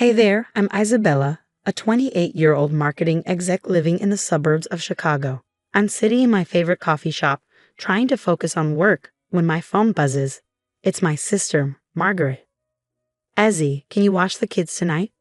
Hey there, I'm Isabella, a 28-year-old marketing exec living in the suburbs of Chicago. I'm sitting in my favorite coffee shop, trying to focus on work, when my phone buzzes. It's my sister, Margaret. Ezzy, can you watch the kids tonight?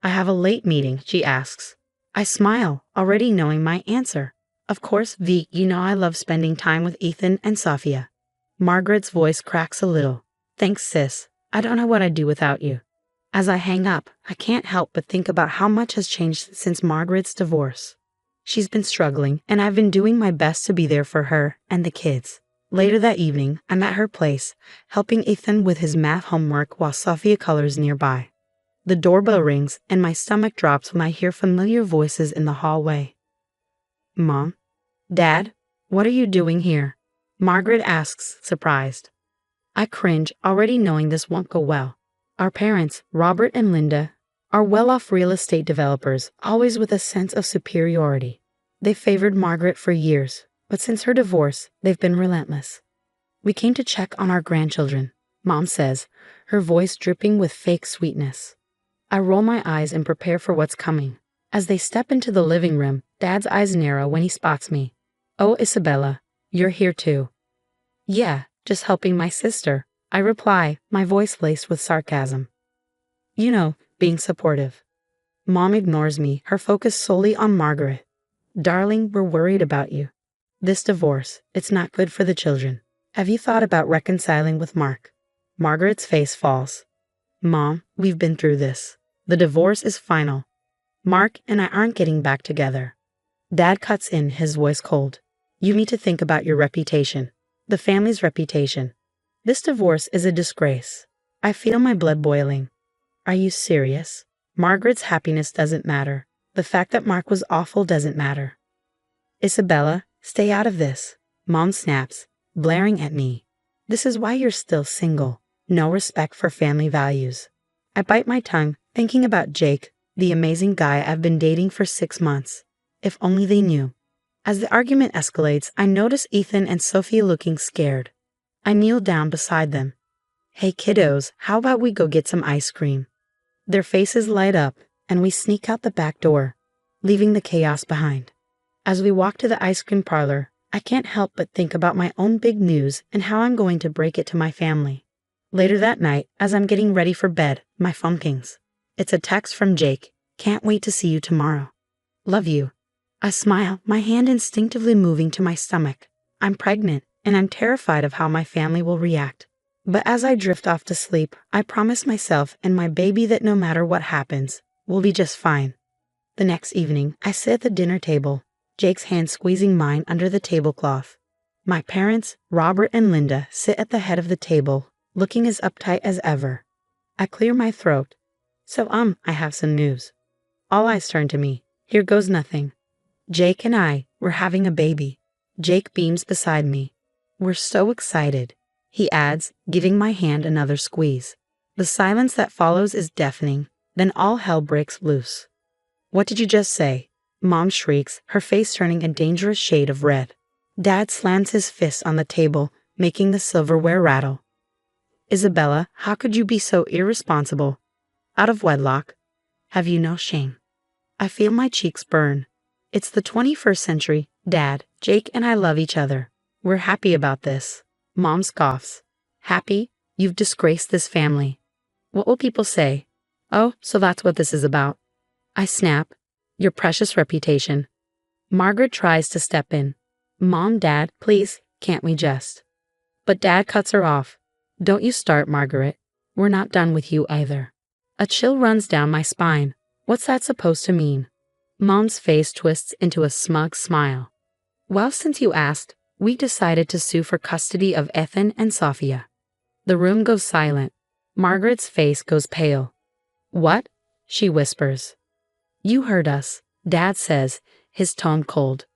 I have a late meeting, she asks. I smile, already knowing my answer. Of course, V, you know I love spending time with Ethan and Sophia. Margaret's voice cracks a little. Thanks, sis. I don't know what I'd do without you. As I hang up, I can't help but think about how much has changed since Margaret's divorce. She's been struggling, and I've been doing my best to be there for her and the kids. Later that evening, I'm at her place, helping Ethan with his math homework while Sophia colors nearby. The doorbell rings, and my stomach drops when I hear familiar voices in the hallway. Mom? Dad? What are you doing here? Margaret asks, surprised. I cringe, already knowing this won't go well. Our parents, Robert and Linda, are well-off real estate developers, always with a sense of superiority. They favored Margaret for years, but since her divorce, they've been relentless. We came to check on our grandchildren, Mom says, her voice dripping with fake sweetness. I roll my eyes and prepare for what's coming. As they step into the living room, Dad's eyes narrow when he spots me. Oh, Isabella, you're here too. Yeah, just helping my sister, I reply, my voice laced with sarcasm. You know, being supportive. Mom ignores me, her focus solely on Margaret. Darling, we're worried about you. This divorce, it's not good for the children. Have you thought about reconciling with Mark? Margaret's face falls. Mom, we've been through this. The divorce is final. Mark and I aren't getting back together. Dad cuts in, his voice cold. You need to think about your reputation. The family's reputation. This divorce is a disgrace. I feel my blood boiling. Are you serious? Margaret's happiness doesn't matter. The fact that Mark was awful doesn't matter. Isabella, stay out of this. Mom snaps, blaring at me. This is why you're still single. No respect for family values. I bite my tongue, thinking about Jake, the amazing guy I've been dating for 6 months. If only they knew. As the argument escalates, I notice Ethan and Sophia looking scared. I kneel down beside them. Hey kiddos, how about we go get some ice cream? Their faces light up, and we sneak out the back door, leaving the chaos behind. As we walk to the ice cream parlor, I can't help but think about my own big news and how I'm going to break it to my family. Later that night, as I'm getting ready for bed, my phone pings. It's a text from Jake. Can't wait to see you tomorrow. Love you. I smile, my hand instinctively moving to my stomach. I'm pregnant, and I'm terrified of how my family will react. But as I drift off to sleep, I promise myself and my baby that no matter what happens, we'll be just fine. The next evening, I sit at the dinner table, Jake's hand squeezing mine under the tablecloth. My parents, Robert and Linda, sit at the head of the table, looking as uptight as ever. I clear my throat. So I have some news. All eyes turn to me. Here goes nothing. Jake and I, we're having a baby. Jake beams beside me. We're so excited, he adds, giving my hand another squeeze. The silence that follows is deafening, then all hell breaks loose. What did you just say? Mom shrieks, her face turning a dangerous shade of red. Dad slams his fist on the table, making the silverware rattle. Isabella, how could you be so irresponsible? Out of wedlock. Have you no shame? I feel my cheeks burn. It's the 21st century, Dad. Jake and I love each other. We're happy about this. Mom scoffs. Happy? You've disgraced this family. What will people say? Oh, so that's what this is about. I snap. Your precious reputation. Margaret tries to step in. Mom, Dad, please, can't we just? But Dad cuts her off. Don't you start, Margaret. We're not done with you either. A chill runs down my spine. What's that supposed to mean? Mom's face twists into a smug smile. Well, since you asked, we decided to sue for custody of Ethan and Sophia. The room goes silent. Margaret's face goes pale. What? She whispers. You heard us, Dad says, his tone cold.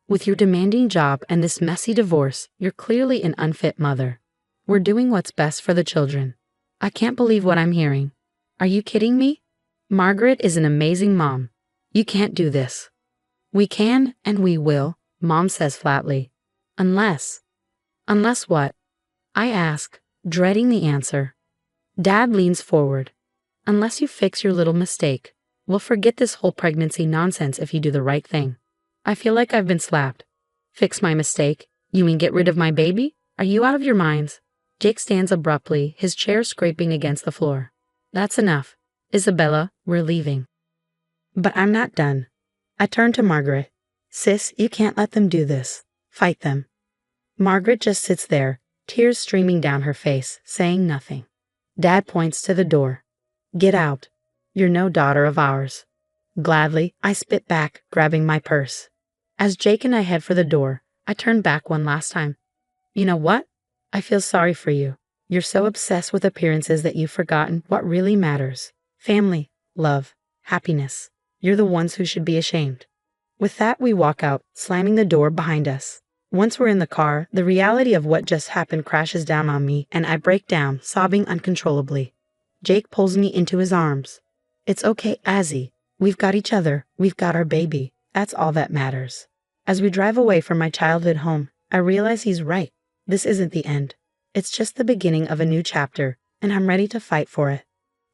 With your demanding job and this messy divorce, you're clearly an unfit mother. We're doing what's best for the children. I can't believe what I'm hearing. Are you kidding me? Margaret is an amazing mom. You can't do this. We can and we will, Mom says flatly. Unless what? I ask, dreading the answer. Dad leans forward. Unless you fix your little mistake, we'll forget this whole pregnancy nonsense if you do the right thing. I feel like I've been slapped. Fix my mistake? You mean get rid of my baby? Are you out of your minds? Jake stands abruptly, his chair scraping against the floor. That's enough. Isabella, we're leaving. But I'm not done. I turn to Margaret. Sis, you can't let them do this. Fight them. Margaret just sits there, tears streaming down her face, saying nothing. Dad points to the door. Get out. You're no daughter of ours. Gladly, I spit back, grabbing my purse. As Jake and I head for the door, I turn back one last time. You know what? I feel sorry for you. You're so obsessed with appearances that you've forgotten what really matters. Family, love, happiness. You're the ones who should be ashamed. With that, we walk out, slamming the door behind us. Once we're in the car, the reality of what just happened crashes down on me, and I break down, sobbing uncontrollably. Jake pulls me into his arms. It's okay, Azzy. We've got each other. We've got our baby. That's all that matters. As we drive away from my childhood home, I realize he's right. This isn't the end. It's just the beginning of a new chapter, and I'm ready to fight for it.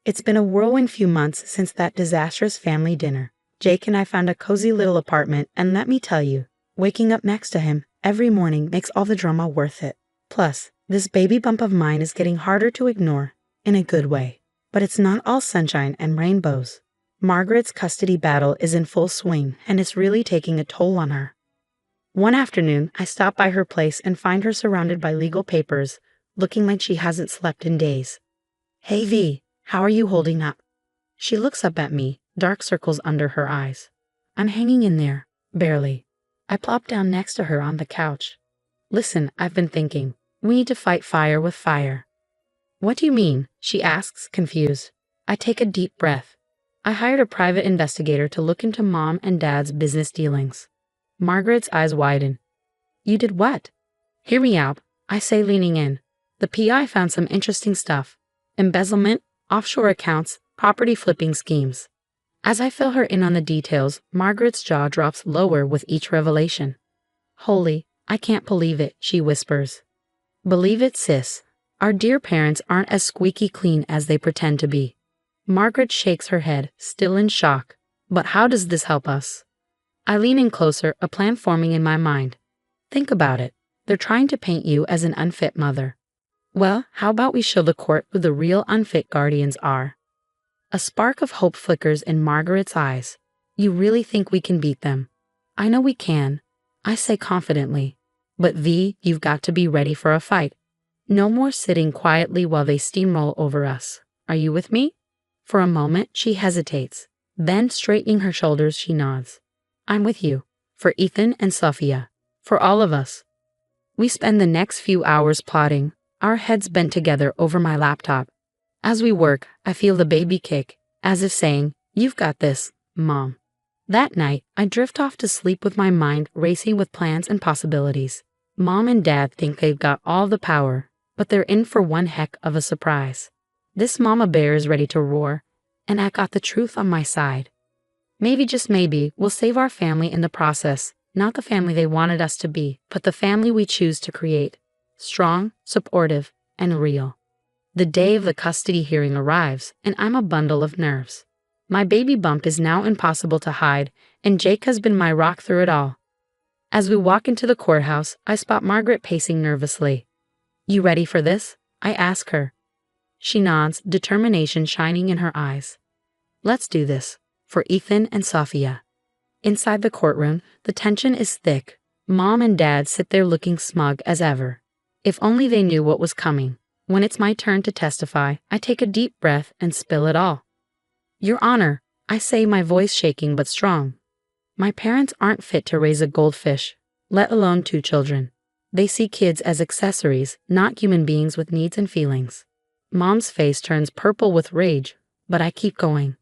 It's been a whirlwind few months since that disastrous family dinner. Jake and I found a cozy little apartment, and let me tell you, waking up next to him every morning makes all the drama worth it. Plus, this baby bump of mine is getting harder to ignore, in a good way. But it's not all sunshine and rainbows. Margaret's custody battle is in full swing, and it's really taking a toll on her. One afternoon, I stop by her place and find her surrounded by legal papers, looking like she hasn't slept in days. Hey V, how are you holding up? She looks up at me, dark circles under her eyes. I'm hanging in there, barely. I plop down next to her on the couch. Listen, I've been thinking. We need to fight fire with fire. What do you mean? She asks, confused. I take a deep breath. I hired a private investigator to look into Mom and Dad's business dealings. Margaret's eyes widen. You did what? Hear me out, I say, leaning in. The PI found some interesting stuff. Embezzlement, offshore accounts, property flipping schemes. As I fill her in on the details, Margaret's jaw drops lower with each revelation. Holy, I can't believe it, she whispers. Believe it, sis. Our dear parents aren't as squeaky clean as they pretend to be. Margaret shakes her head, still in shock. But how does this help us? I lean in closer, a plan forming in my mind. Think about it. They're trying to paint you as an unfit mother. Well, how about we show the court who the real unfit guardians are? A spark of hope flickers in Margaret's eyes. You really think we can beat them? I know we can, I say confidently. But V, you've got to be ready for a fight. No more sitting quietly while they steamroll over us. Are you with me? For a moment, she hesitates. Then, straightening her shoulders, she nods. I'm with you. For Ethan and Sophia. For all of us. We spend the next few hours plotting, our heads bent together over my laptop. As we work, I feel the baby kick, as if saying, You've got this, Mom. That night, I drift off to sleep with my mind racing with plans and possibilities. Mom and Dad think they've got all the power, but they're in for one heck of a surprise. This mama bear is ready to roar, and I got the truth on my side. Maybe, just maybe, we'll save our family in the process, not the family they wanted us to be, but the family we choose to create. Strong, supportive, and real. The day of the custody hearing arrives, and I'm a bundle of nerves. My baby bump is now impossible to hide, and Jake has been my rock through it all. As we walk into the courthouse, I spot Margaret pacing nervously. You ready for this? I ask her. She nods, determination shining in her eyes. Let's do this. For Ethan and Sophia. Inside the courtroom, the tension is thick. Mom and Dad sit there looking smug as ever. If only they knew what was coming. When it's my turn to testify, I take a deep breath and spill it all. Your Honor, I say, my voice shaking but strong. My parents aren't fit to raise a goldfish, let alone 2 children. They see kids as accessories, not human beings with needs and feelings. Mom's face turns purple with rage, but I keep going.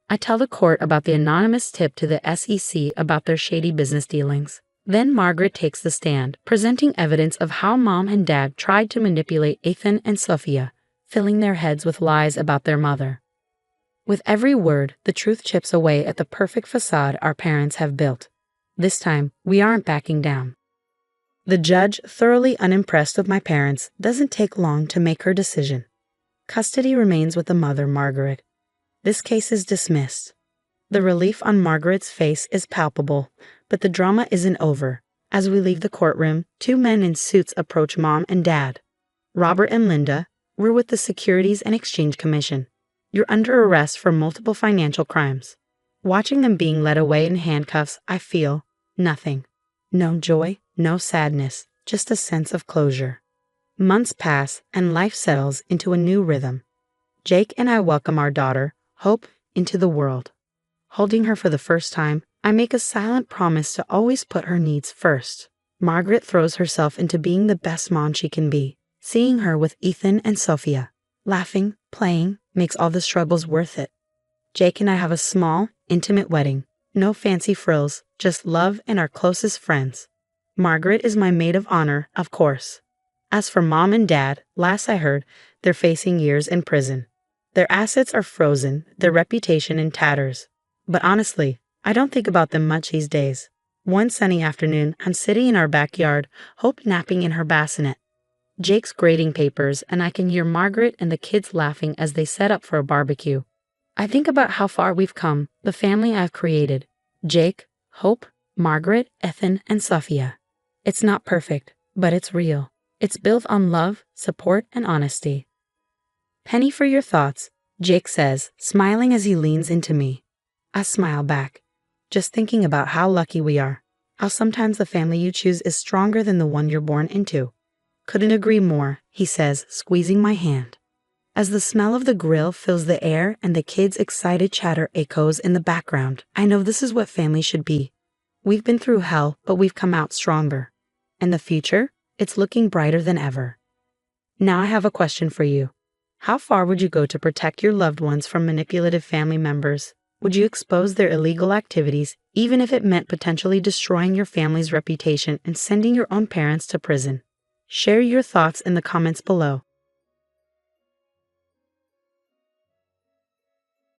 I tell the court about the anonymous tip to the SEC about their shady business dealings. Then Margaret takes the stand, presenting evidence of how Mom and Dad tried to manipulate Ethan and Sophia, filling their heads with lies about their mother. With every word, the truth chips away at the perfect facade our parents have built. This time, we aren't backing down. The judge, thoroughly unimpressed with my parents, doesn't take long to make her decision. Custody remains with the mother, Margaret. This case is dismissed. The relief on Margaret's face is palpable, but the drama isn't over. As we leave the courtroom, two men in suits approach Mom and Dad. Robert and Linda, we're with the Securities and Exchange Commission. You're under arrest for multiple financial crimes. Watching them being led away in handcuffs, I feel nothing. No joy, no sadness, just a sense of closure. Months pass and life settles into a new rhythm. Jake and I welcome our daughter, Hope, into the world. Holding her for the first time, I make a silent promise to always put her needs first. Margaret throws herself into being the best mom she can be. Seeing her with Ethan and Sophia, laughing, playing, makes all the struggles worth it. Jake and I have a small, intimate wedding. No fancy frills, just love and our closest friends. Margaret is my maid of honor, of course. As for Mom and Dad, last I heard, they're facing years in prison. Their assets are frozen, their reputation in tatters. But honestly, I don't think about them much these days. One sunny afternoon, I'm sitting in our backyard, Hope napping in her bassinet. Jake's grading papers, and I can hear Margaret and the kids laughing as they set up for a barbecue. I think about how far we've come, the family I've created. Jake, Hope, Margaret, Ethan, and Sophia. It's not perfect, but it's real. It's built on love, support, and honesty. Penny for your thoughts, Jake says, smiling as he leans into me. I smile back, just thinking about how lucky we are, how sometimes the family you choose is stronger than the one you're born into. Couldn't agree more, he says, squeezing my hand. As the smell of the grill fills the air and the kids' excited chatter echoes in the background, I know this is what family should be. We've been through hell, but we've come out stronger. And the future? It's looking brighter than ever. Now I have a question for you. How far would you go to protect your loved ones from manipulative family members? Would you expose their illegal activities, even if it meant potentially destroying your family's reputation and sending your own parents to prison? Share your thoughts in the comments below.